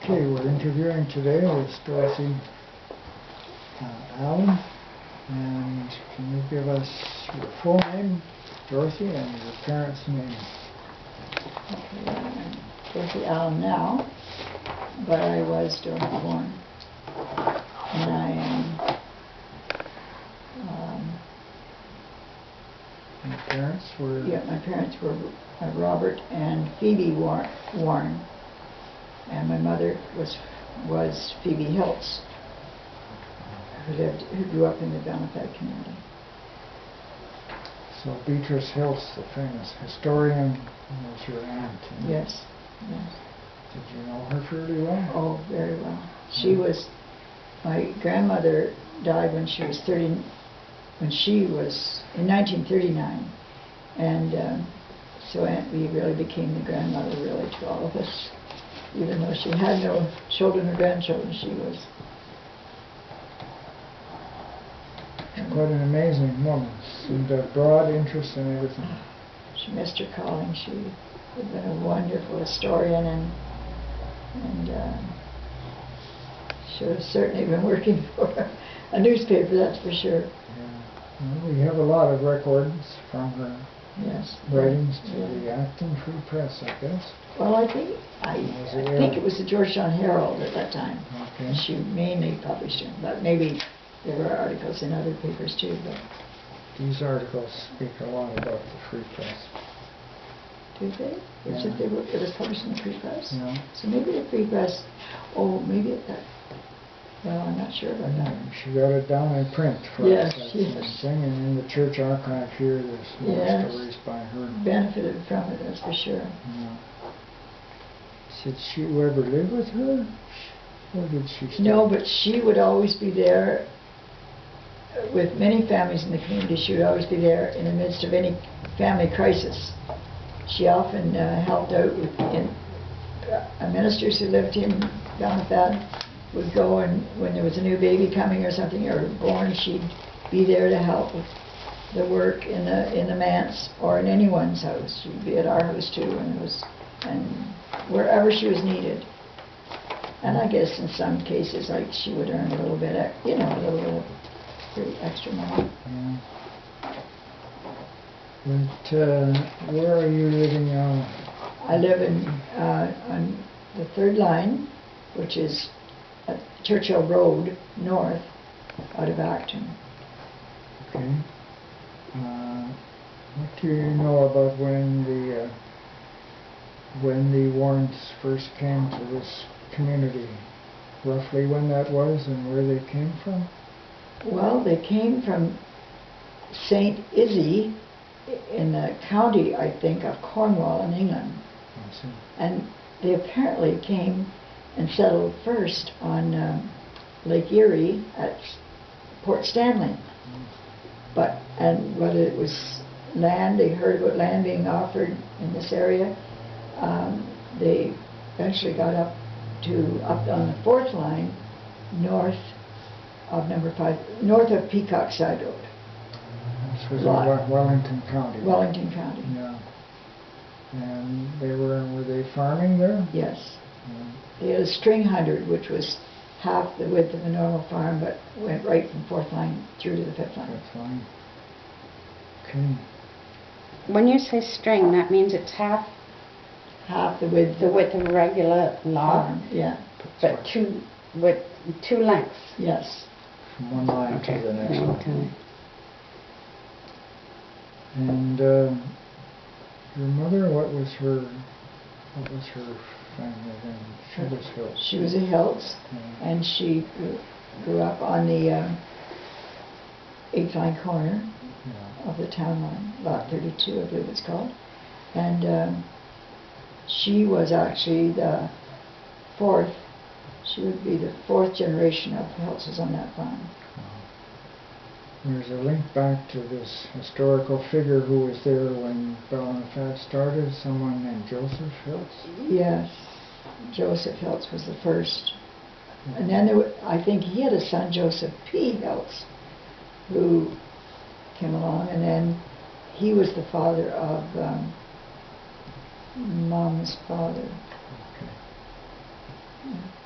Okay, we're interviewing today with Dorothy Allan, and can you give us your full name, Dorothy, and your parents' name? Okay, I'm Dorothy Allan now, but I was Dorothy born, and I am. Your parents were? Yeah, my parents were Robert and Phoebe Warren, and my mother was Phoebe Hiltz, who grew up in the Bonafide community. So Beatrice Hiltz, the famous historian, was your aunt? Yes, yes. Did you know her fairly well? Oh, very well. She was. My grandmother died when she was 30. When she was in 1939, and so Aunt Bee really became the grandmother really to all of us. Even though she had no children or grandchildren, she was. She's quite an amazing woman. Seemed to have broad interest in everything. She missed her calling. She had been a wonderful historian, and she would have certainly been working for a newspaper, that's for sure. Well, we have a lot of records from her writings to the Acton Free Press, I guess. Well, I think it was the Georgetown Herald at that time. Okay. She mainly published it, but maybe there were articles in other papers too. But these articles speak a lot about the Free Press. Do they? Yeah. It was published in the Free Press? Yeah. So maybe the Free Press, maybe that. Well, I'm not sure about that. She got it down in print for us, that thing, and in the church archive here there's more stories by her. Benefited from it, that's for sure. Yeah. Did she ever live with her? Or did she stay? No, but she would always be there. With many families in the community, she would always be there in the midst of any family crisis. She often helped out with ministers who lived in Bonafide. Would go, and when there was a new baby coming or something, or born, she'd be there to help with the work in the manse or in anyone's house. She'd be at our house too, and wherever she was needed. And I guess in some cases, like, she would earn a little bit, a little bit of extra money. Yeah. But where are you living now? I live on the third line, which is at Churchill Road North, out of Acton. Okay. What do you know about when the Warrants first came to this community? Roughly when that was and where they came from? Well, they came from St. Izzy in the county, I think, of Cornwall in England. I see. And they apparently came and settled first on Lake Erie at Port Stanley. And whether it was land, they heard about land being offered in this area, they eventually got up on the fourth line, north of number 5, north of Peacock Side Road. This was in Wellington County. Wellington County. Yeah. And were they farming there? Yes. Yeah. They had a string hundred, which was half the width of a normal farm, but went right from fourth line through to the fifth line. Fifth line. Okay. When you say string, that means it's half the width of a regular log. farm. Yeah. But with two lengths. Yes. From one line to the next one. Okay. And your mother, what was her family then? She was Hiltz. She was a Hiltz, and she grew up on the 8th line corner of the town line, lot 32, I believe it's called. And she was actually the fourth. She would be the fourth generation of Hiltzes on that farm. There's a link back to this historical figure who was there when Bonafide started, someone named Joseph Hiltz. Yes, Joseph Hiltz was the first. And then I think he had a son, Joseph P. Hiltz, who came along, and then he was the father of Mom's father. Okay. Yeah.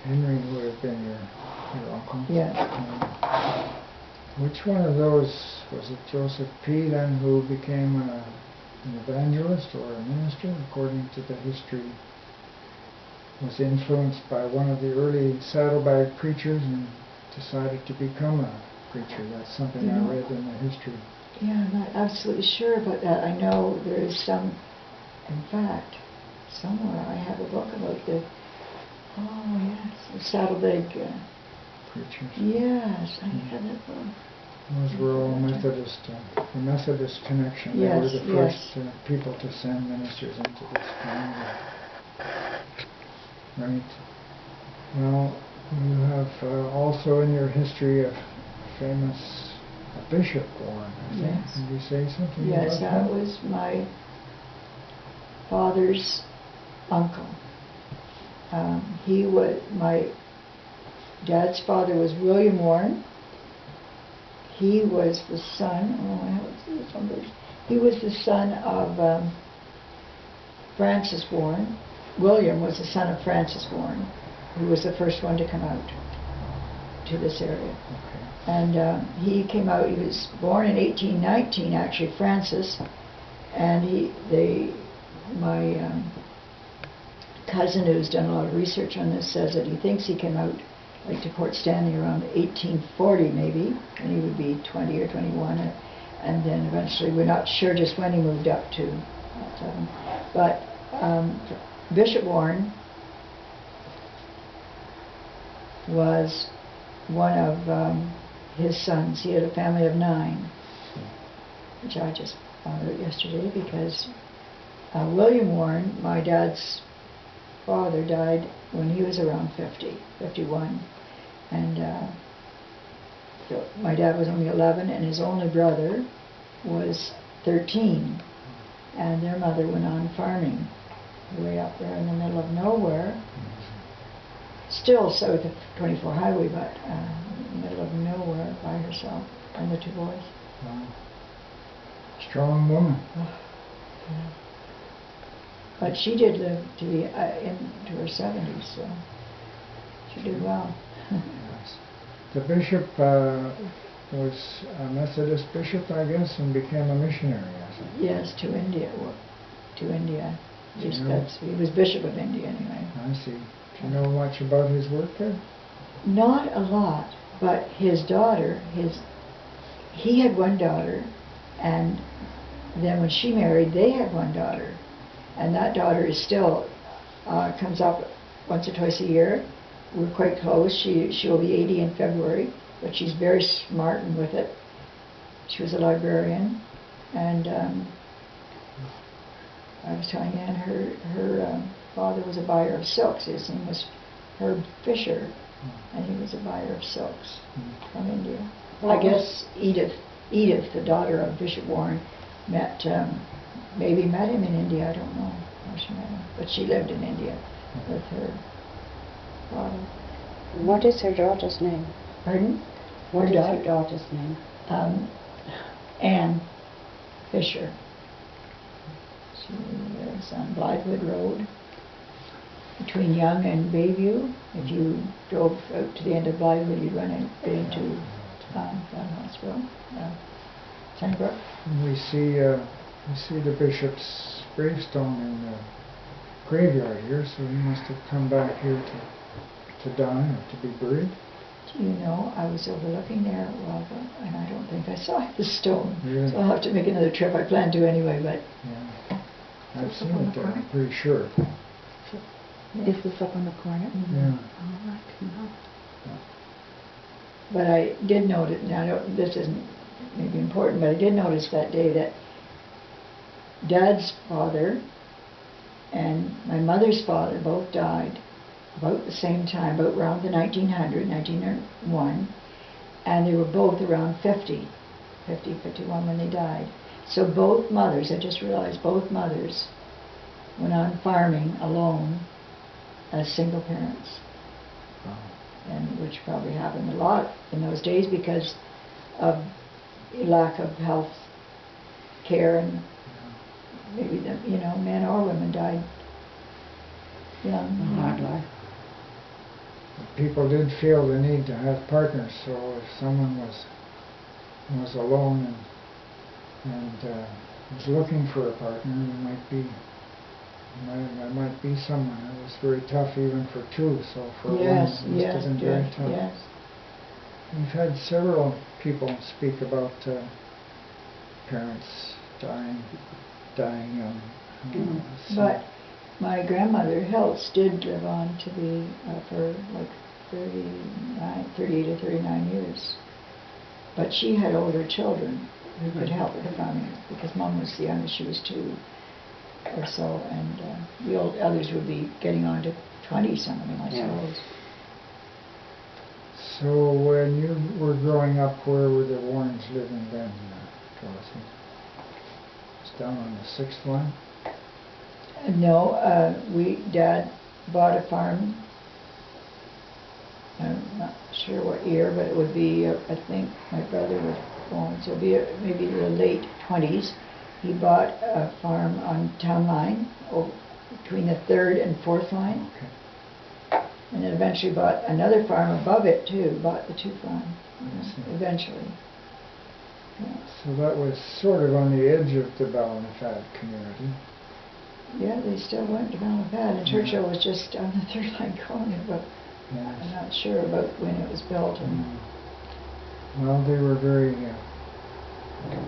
Henry would have been your uncle. Yes. Which one of those, was it Joseph P. then who became an evangelist or a minister, according to the history, was influenced by one of the early saddlebag preachers and decided to become a preacher? That's something I read in the history. Yeah, I'm not absolutely sure about that. I know there is some, in fact, somewhere I have a book about the, the saddlebag Preachers. Yes, I have that book. Those were all Methodist, the Methodist connection. They Yes, were the yes. first people to send ministers into this community. Right. Well, you have also in your history a famous Bishop Warren, I think. Yes. Did you say something Yes, about that was my father's uncle. He was, my dad's father was William Warren. He was the son, he was the son of Francis Warren. William was the son of Francis Warren, who was the first one to come out to this area. Okay. And he came out, he was born in 1819, actually, Francis, and my cousin who's done a lot of research on this says that he thinks he came out like to Port Stanley around 1840 maybe, and he would be 20 or 21, and then eventually, we're not sure just when he moved up to 7. But Bishop Warren was one of his sons. He had a family of 9, which I just found out yesterday because William Warren, my dad's father, died when he was around 51, and so my dad was only 11, and his only brother was 13, and their mother went on farming way up there in the middle of nowhere, still south of 24 Highway, but middle of nowhere by herself and the 2 boys. Wow. Strong woman. Yeah. But she did live to be into her 70s, so she did well. Yes. The bishop was a Methodist bishop, I guess, and became a missionary, I think. Yes, to India. To India. He was Bishop of India anyway. I see. Do you know much about his work there? Not a lot, but his daughter, he had one daughter, and then when she married, they had one daughter. And that daughter is still, comes up once or twice a year. We're quite close. She'll be 80 in February, but she's very smart and with it. She was a librarian, and I was telling Anne, her father was a buyer of silks. His name was Herb Fisher, and he was a buyer of silks from India. I guess Edith, the daughter of Bishop Warren, maybe met him in India. I don't know how she met him, but she lived in India with her father. What is her daughter's name? Pardon? What is her daughter's name? Anne Fisher. She lives on Blythewood Road between Yonge and Bayview. If you drove out to the end of Blythewood, you'd run into that hospital, Sunnybrook. And we see the bishop's gravestone in the graveyard here, so he must have come back here to die or to be buried. Do you know, I was overlooking there a while ago, and I don't think I saw the stone. Really? So I'll have to make another trip. I plan to anyway, but... Yeah. I've seen it there, I'm pretty sure. Is this up on the corner? Yeah. Oh, I can know. But I did notice, now this isn't maybe important, but I did notice that day that Dad's father and my mother's father both died about the same time, about around the 1901, and they were both around 51 when they died. So both mothers, I just realized both mothers went on farming alone as single parents. Wow. And which probably happened a lot in those days because of lack of health care, and maybe men or women died young. A hard life. people did feel the need to have partners, so if someone was alone and was looking for a partner, there might be someone. It was very tough even for two, so for Yes, one it must have been very tough. yes. We've had several people speak about parents dying young. So- But my grandmother, Heltz, did live on to be for like 38 or 39 years. But she had older children who could help with the farming, because Mom was the youngest, she was 2 or so, and the others would be getting on to 20-something, I suppose. So when you were growing up, where were the Warrens living then, Dorothy? It's down on the 6th line? No, Dad bought a farm. I'm not sure what year, but it would be, I think my brother was born, so it'd be maybe the late 20s. He bought a farm on Town Line, between the 3rd and 4th line. Okay. And then eventually bought another farm above it too, bought the 2 farm, eventually. Yeah. So that was sort of on the edge of the Ballinafad community. Yeah, they still went to Ballinafad, and Churchill was just on the 3rd line corner, but Yes. I'm not sure about when it was built. And Well, they were very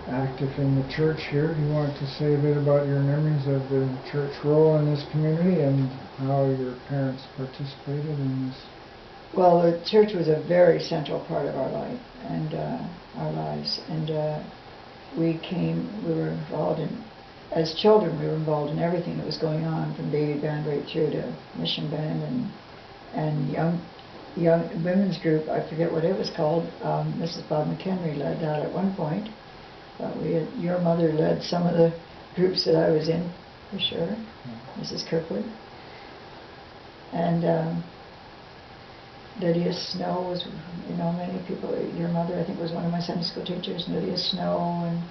active in the church here. Do you want to say a bit about your memories of the church role in this community and how your parents participated in this? Well, the church was a very central part of our life and our lives, and we were involved in, as children, we were involved in everything that was going on, from baby band right through to mission band and young women's group. I forget what it was called. Mrs. Bob McHenry led that at one point. Your mother led some of the groups that I was in, for sure, Mrs. Kirkwood. And Lydia Snow was, many people. Your mother, I think, was one of my Sunday school teachers. Lydia Snow and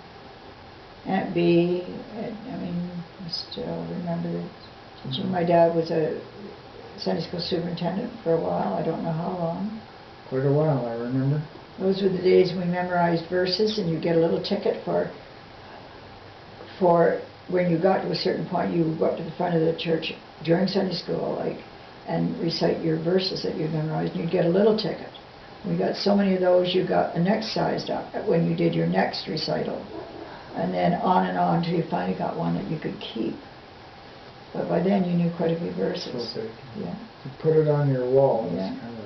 Aunt Bee. I still remember teaching. My dad was a Sunday school superintendent for a while. I don't know how long. Quite a while, I remember. Those were the days we memorized verses, and you get a little ticket for when you got to a certain point, you would go up to the front of the church during Sunday school, and recite your verses that you'd memorized, and you'd get a little ticket. We got so many of those, you got the next sized up when you did your next recital, and then on till you finally got one that you could keep. But by then you knew quite a few verses. So big. Yeah. You put it on your wall. It's Yeah. kind of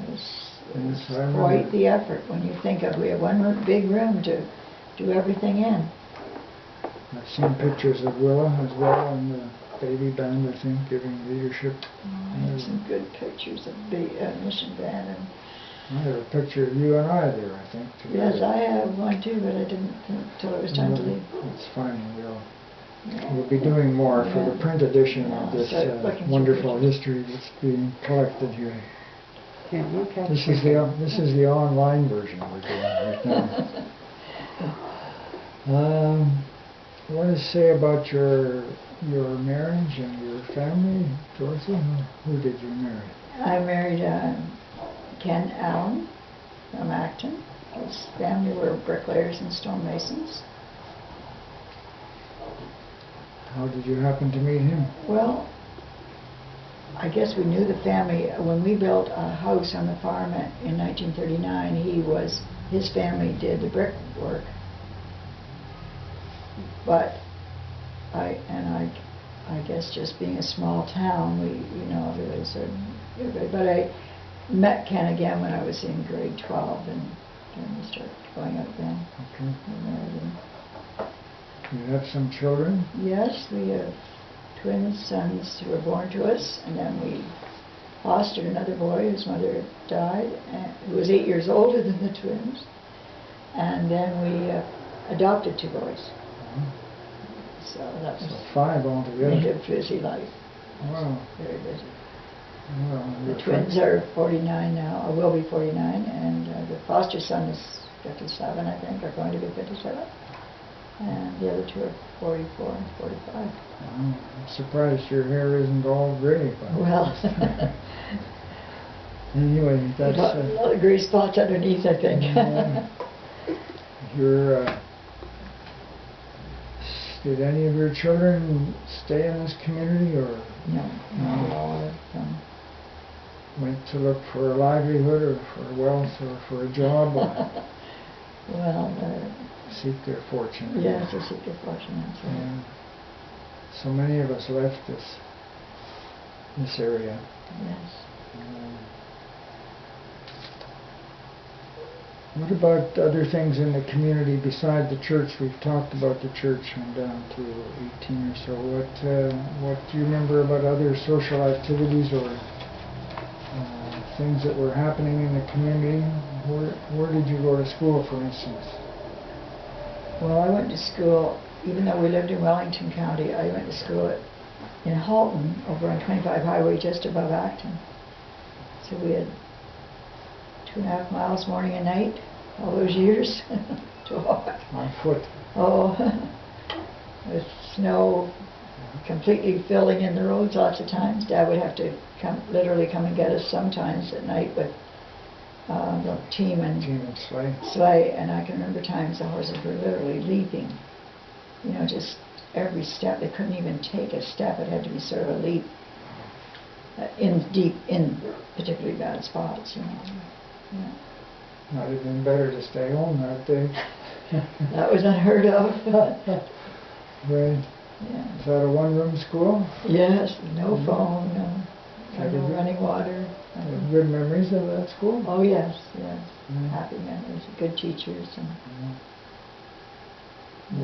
It was Yes, I remember. quite the effort when you think of, we have one big room to do everything in. I've seen pictures of Willa as well, and the baby band, I think, giving leadership. I have some good pictures of the mission band. And I have a picture of you and I there, I think, together. yes, I have one too, but I didn't think till it was time to leave. It's fine. We'll be doing more for the print edition of this wonderful history that's being collected here. Yeah, you catch This is the online version we're doing right now. What to say about your marriage and your family, Dorothy? Who did you marry? I married Ken Allan from Acton. His family were bricklayers and stonemasons. How did you happen to meet him? Well, I guess we knew the family. When we built a house on the farm in 1939, his family did the brickwork. But I guess just being a small town, everybody said everybody. But I met Ken again when I was in grade 12, and then we started going out then. Okay. We married him. You have some children? Yes, we have twin sons who were born to us, and then we fostered another boy whose mother died, who was 8 years older than the twins, and then we adopted 2 boys. So that was 5 altogether. made a busy life. Wow. Very busy. Well, The your twins are 49 now, or will be 49, and the foster son is 57, I think, or going to be 57. And the other 2 are 44 and 45. I'm surprised your hair isn't all gray. But Well, Anyway, that's... A lot of gray spots underneath, I think. Yeah. Did any of your children stay in this community, or No, not at all. went to look for a livelihood or for wealth or for a job or Well, seek their fortune? yes, to seek their fortune, that's right. Yeah. So many of us left this area. Yes. What about other things in the community beside the church? We've talked about the church and down to 18 or so. What do you remember about other social activities or things that were happening in the community? Where did you go to school, for instance? Well, I went to school, even though we lived in Wellington County, I went to school in Halton, over on 25 Highway, just above Acton. So we had 2.5 miles morning and night, all those years to walk. On foot. Oh, with snow completely filling in the roads lots of times. Dad would have to literally come and get us sometimes at night with the team and sleigh. And I can remember times the horses were literally leaping. You know, just every step. They couldn't even take a step. It had to be sort of a leap in particularly bad spots, you know. Yeah. Might have been better to stay home that day. That was unheard of. Right. Yeah. Is that a one-room school? Yes, no phone, no running water. Have good memories of that school? Oh yes, yes. Mm. Happy memories, good teachers and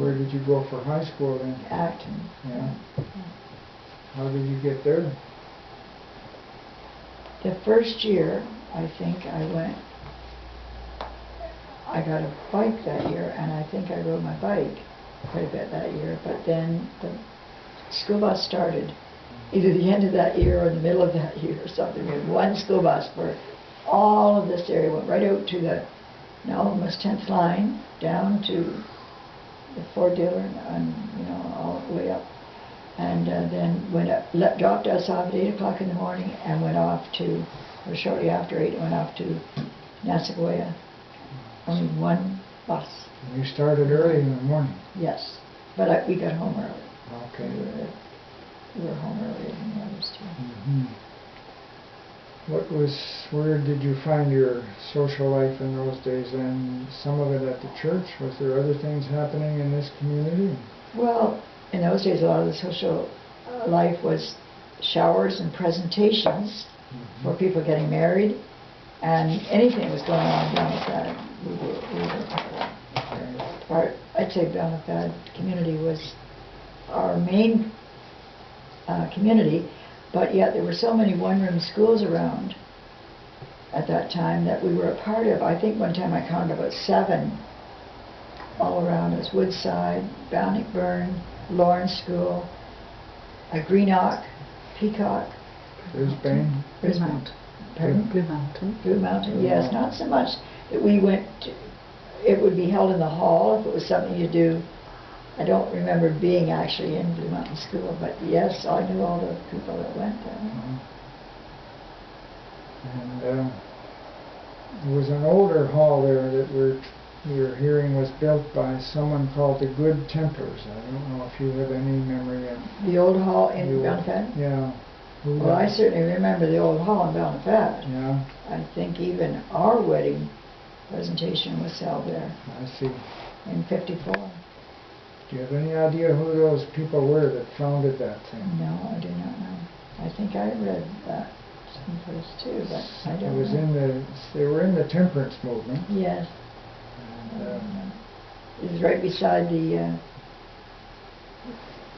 Where did you go for high school then? Acton. Yeah. How did you get there? The first year, I think I got a bike that year, and I think I rode my bike quite a bit that year, but then the school bus started either the end of that year or the middle of that year or something. We had one school bus for all of this area, went right out to the almost 10th line, down to the Ford dealer, and you know, all the way up. And then went up, dropped us off at 8 o'clock in the morning and went off to, or shortly after 8, went off to Nassagaweya. Only one bus. You started early in the morning? Yes, but we got home early. Okay. We were home earlier than the others too. Mm-hmm. Where did you find your social life in those days, and some of it at the church? Was there other things happening in this community? Well, in those days, a lot of the social life was showers and presentations for people getting married, and anything that was going on down at that, we were part. I'd say down at that community was our main community, but yet there were so many one-room schools around at that time that we were a part of. I think one time I counted about 7 all around us: Woodside, Bannockburn, Lawrence School, Greenock, Peacock, Brisbane? Blue Mountain. Pardon? Blue Mountain. Blue Mountain, yes. Not so much that we went to, it would be held in the hall if it was something you do. I don't remember being actually in Blue Mountain School, but yes, I knew all the people that went there. And there was an older hall there that we were hearing was built by someone called the Good Templars. I don't know if you have any memory of The old hall in Balnafad? Yeah. Well, I certainly remember the old hall in Balnafad. Yeah. I think even our wedding presentation was held there I see. in '54. Do you have any idea who those people were that founded that thing? No, I do not know. I think I read that someplace too, but I don't It was know. they were in the temperance movement. Yes. And, It was right beside the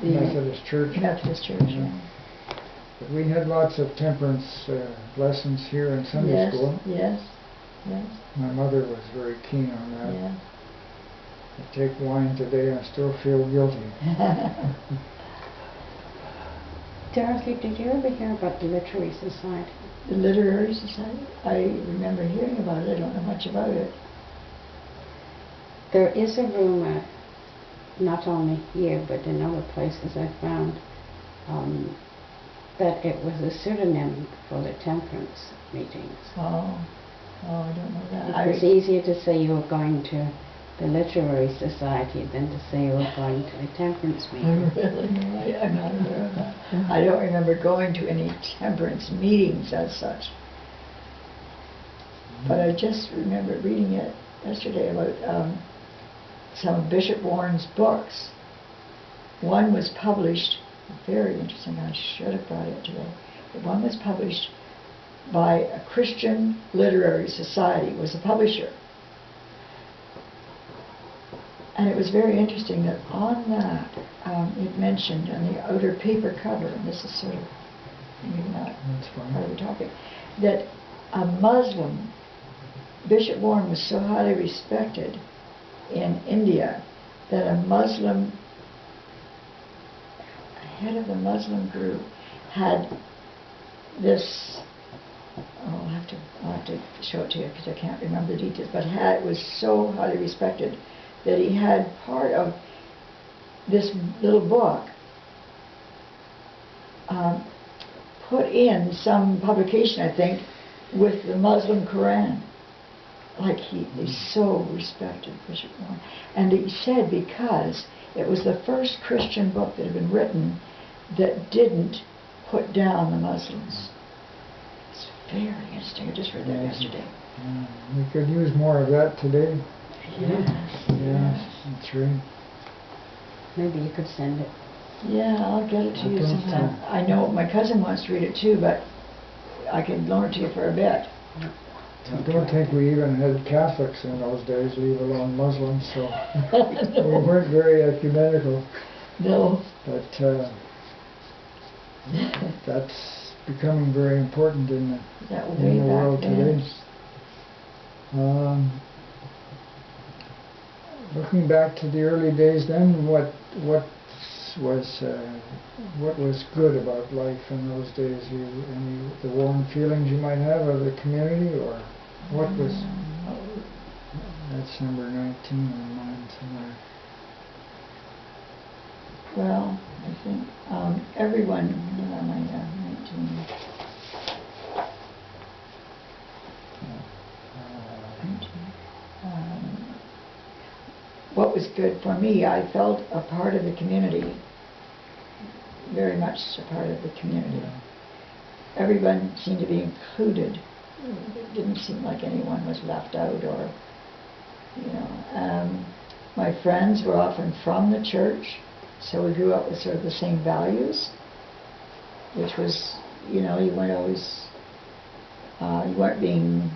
Methodist Church. Methodist Church. Yeah. But we had lots of temperance lessons here in Sunday Yes, school. yes, yes, My mother was very keen on that. yes. I take wine today, I still feel guilty. Dorothy, did you ever hear about the Literary Society? The Literary Society? I remember hearing about it. I don't know much about it. There is a rumor, not only here but in other places I found, that it was a pseudonym for the temperance meetings. Oh, I don't know that. It was easier to say you were going to the literary society than to say you were going to the temperance meeting. Really? No, I'm not aware of that. I don't remember going to any temperance meetings as such. But I just remember reading it yesterday about some of Bishop Warren's books. One was published, very interesting, I should have brought it today. But one was published by a Christian literary society, was the publisher. And it was very interesting that on that, it mentioned on the outer paper cover, and this is sort of maybe not part of the topic, that a Muslim, Bishop Warren was so highly respected in India that a Muslim, head of the Muslim group, had this, I'll have to show it to you because I can't remember the details, but was so highly respected that he had part of this little book put in some publication, I think, with the Muslim Quran. Like he's so respected, Bishop Warren. And he said because it was the first Christian book that had been written that didn't put down the Muslims. It's very interesting. I just read that yesterday. Yeah. We could use more of that today. Yes. Yes, that's right. Maybe you could send it. Yeah, I'll get it to you sometime. I know my cousin wants to read it too, but I can loan it to you for a bit. I don't think we even had Catholics in those days, leave alone Muslims, so we weren't very ecumenical. No. But that's becoming very important in the world today. Looking back to the early days, then what was good about life in those days? Any the warm feelings you might have of the community, or what was? That's number 19 on mine somewhere. Well, I think everyone, 19. What was good for me, I felt a part of the community, very much a part of the community. Everyone seemed to be included. It didn't seem like anyone was left out or, my friends were often from the church, so we grew up with sort of the same values, which was, you weren't always, you weren't being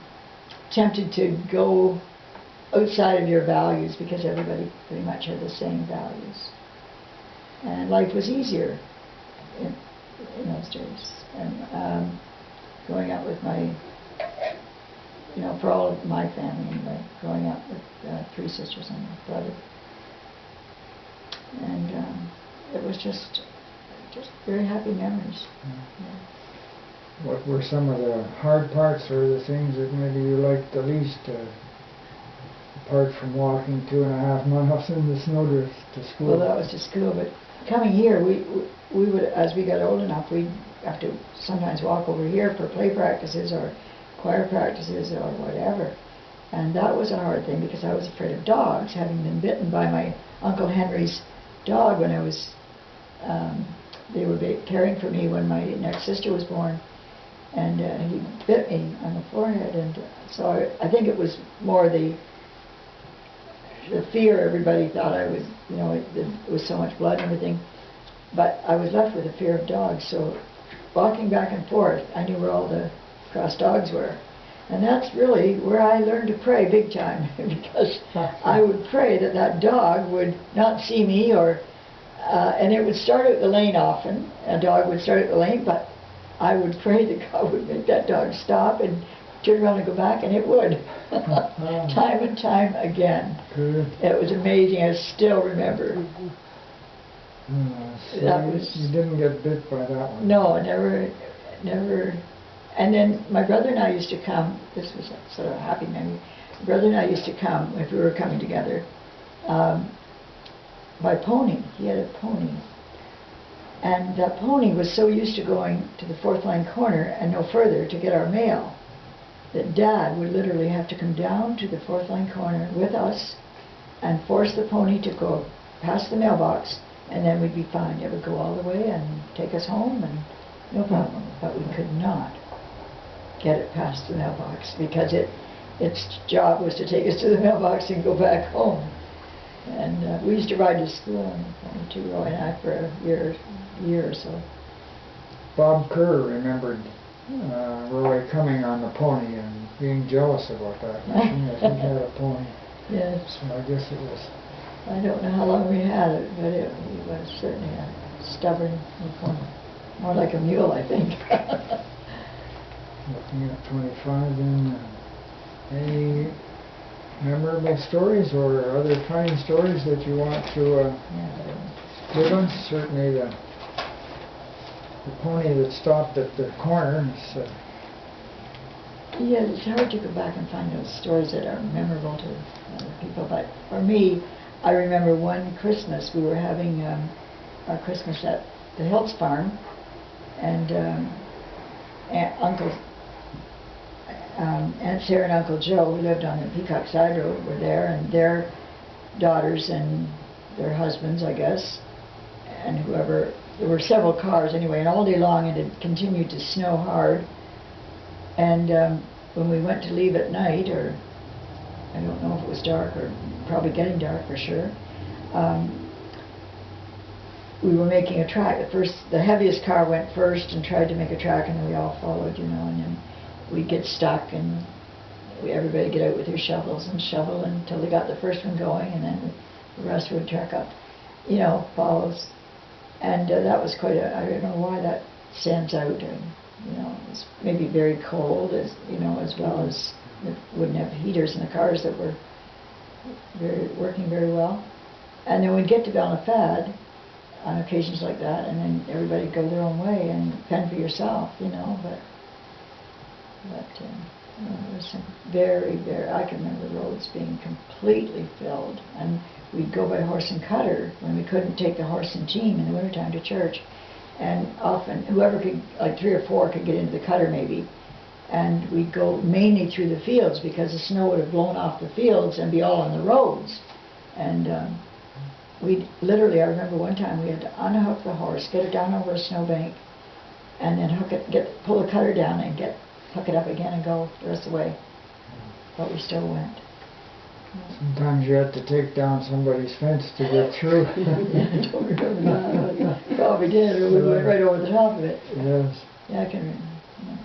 tempted to go outside of your values because everybody pretty much had the same values. And life was easier in those days. And growing up with my, for all of my family anyway, growing up with 3 sisters and a brother. And it was just very happy memories. Yeah. What were some of the hard parts or the things that maybe you liked the least? Apart from walking 2.5 miles in the snowdrift to school. Well, that was to school, but coming here, we would, as we got old enough, we'd have to sometimes walk over here for play practices or choir practices or whatever. And that was a hard thing because I was afraid of dogs, having been bitten by my Uncle Henry's dog when I was, they were caring for me when my next sister was born. And he bit me on the forehead. And so I think it was more the fear. Everybody thought I was, it was so much blood and everything. But I was left with a fear of dogs, so walking back and forth, I knew where all the cross dogs were. And that's really where I learned to pray big time, because I would pray that that dog would not see me, or and it would start out the lane often. A dog would start out the lane, but I would pray that God would make that dog stop and turn around and go back, and it would. Time and time again. Good. It was amazing. I still remember. So you didn't get bit by that one? No, never. And then my brother and I used to come. This was a sort of a happy memory. My brother and I used to come, if we were coming together, by pony. He had a pony. And that pony was so used to going to the fourth line corner and no further to get our mail that Dad would literally have to come down to the fourth line corner with us and force the pony to go past the mailbox, and then we'd be fine. It would go all the way and take us home and no problem. But we could not get it past the mailbox because its job was to take us to the mailbox and go back home. And we used to ride to school on the pony too, Roy and I, for a year or so. Bob Kerr remembered Roy coming on the pony and being jealous about that machine if he had a pony. Yes. So I guess it was. I don't know how long we had it, but it was certainly a stubborn pony. More like a mule, I think. Looking at 25 then. Any memorable stories or other funny stories that you want to give us? Certainly the pony that stopped at the corner. Yeah, it's hard to go back and find those stories that are memorable to other people. But for me, I remember one Christmas we were having our Christmas at the Hiltz farm, and Aunt Sarah and Uncle Joe, who lived on the Peacock Side Road, were there, and their daughters and their husbands, I guess, and whoever. There were several cars anyway, and all day long it had continued to snow hard. And when we went to leave at night, or I don't know if it was dark or probably getting dark for sure, we were making a track. At first, the heaviest car went first and tried to make a track, and then we all followed, and then we'd get stuck, and everybody get out with their shovels and shovel until they got the first one going, and then the rest would track up, follows. And that was quite I don't know why that stands out. And, it was maybe very cold, as well as it wouldn't have heaters in the cars that were working very well. And then we'd get to Balnafad on occasions like that, and then everybody'd go their own way and fend for yourself, but there was some very, very, I can remember the roads being completely filled, and we'd go by horse and cutter when we couldn't take the horse and team in the wintertime to church. And often, whoever could, like 3 or 4 could get into the cutter maybe, and we'd go mainly through the fields because the snow would have blown off the fields and be all on the roads. And we'd literally, I remember one time we had to unhook the horse, get it down over a snowbank, and then pull the cutter down and hook it up again and go the rest of the way. But we still went. Sometimes you had to take down somebody's fence to get through. I don't remember that. We probably did, or we went right over the top of it. Yes. Yeah, I can remember. Yeah.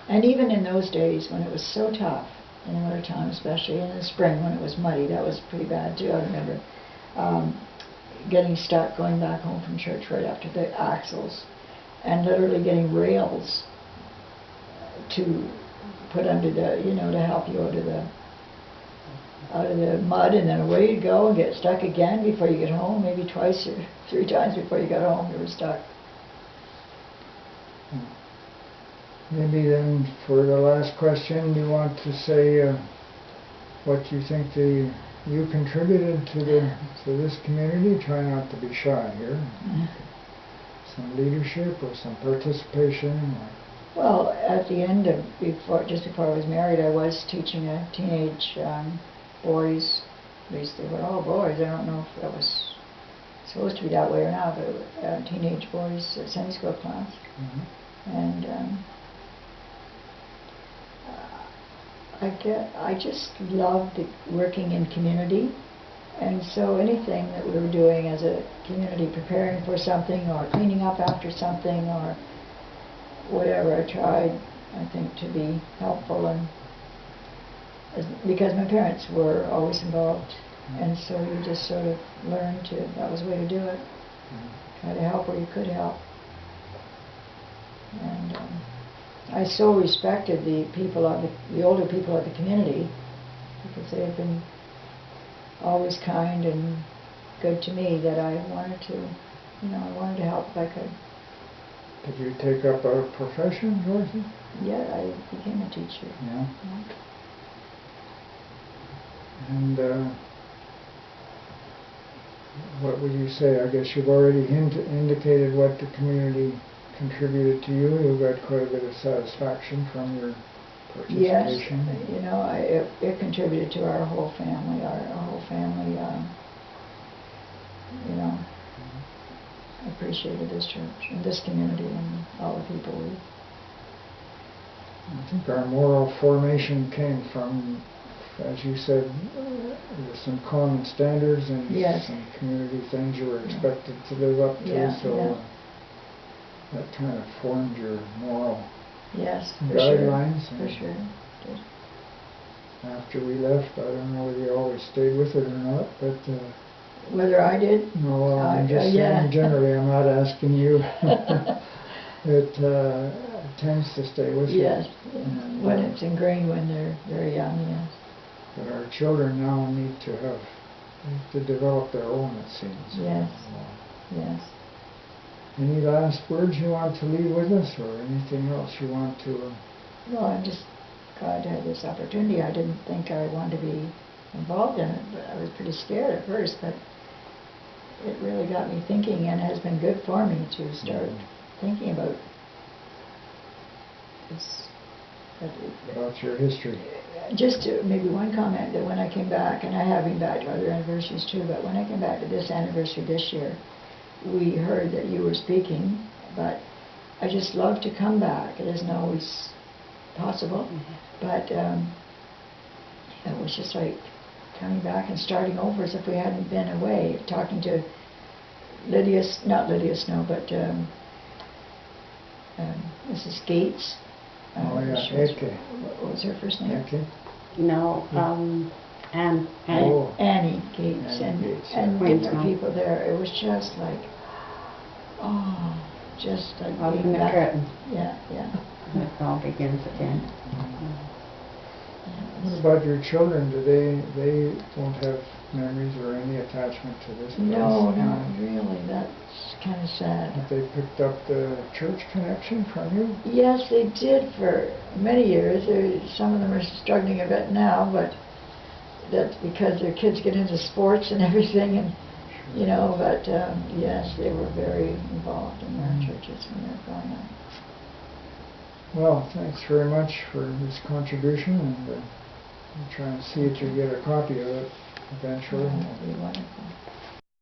And even in those days when it was so tough, in the wintertime especially, in the spring when it was muddy, that was pretty bad too. I remember getting stuck going back home from church right after the axles, and literally getting rails to put under the, to help you out of the mud, and then away you go and get stuck again before you get home. Maybe 2 or 3 times before you got home you were stuck. Maybe then for the last question, you want to say what you think you contributed to this community. Try not to be shy here. Some leadership or some participation. Well, at the end of just before I was married, I was teaching a teenage boys. At least they were all boys. I don't know if that was supposed to be that way or not, but teenage boys Sunday school class. And I just loved working in community, and so anything that we were doing as a community, preparing for something or cleaning up after something or whatever, I tried, I think, to be helpful, and because my parents were always involved, and so you just sort of learned that was the way to do it. Try to help where you could help. And I so respected the older people of the community, because they had been always kind and good to me, that I wanted to help if I could. Did you take up a profession, Georgie? Yeah, I became a teacher. Yeah. And what would you say? I guess you've already indicated what the community contributed to you. You got quite a bit of satisfaction from your Yes, participation. you know, it contributed to our whole family. Our whole family, you know, appreciated this church and this community and all the people. I think our moral formation came from, as you said, some common standards and Yes. some community things you were expected to live up to. Yeah, So yeah. that kind of formed your moral Yes, for guidelines. sure. For sure. Did. After we left, I don't know whether you always stayed with it or not, but Whether I did? no, I'm just yeah. saying generally. I'm not asking you. It tends to stay with you. Yes, And, when it's ingrained when they're very young, yes. But our children now need to develop their own, it seems. Yes. Yes. Any last words you want to leave with us, or anything else you want to? Well, I'm just glad to have this opportunity. I didn't think I wanted to be involved in it, but I was pretty scared at first, but it really got me thinking and has been good for me to start thinking about this. About your history. Just maybe one comment that when I came back, and I have been back to other anniversaries too, but when I came back to this anniversary this year, we heard that you were speaking, but I just love to come back. It isn't always possible, but it was just like coming back and starting over as if we hadn't been away, talking to not Lydia Snow, but Mrs. Gates. Oh yeah, Eke. What was her first name? Eke. No, and Oh. Annie Gates Annie and, Gates, and yeah. different Queensland. people there. It was just like, just like open being the back. curtain. Yeah, yeah. And it all begins again. What about your children? Do they won't have memories or any attachment to this place? No, not really. That's kind of sad. Have they picked up the church connection from you? Yes, they did for many years. Some of them are struggling a bit now, but that's because their kids get into sports and everything, and you know. But yes, they were very involved in their churches when they were growing up. Well, thanks very much for this contribution, and I'm trying to see if you get a copy of it eventually. That would be wonderful.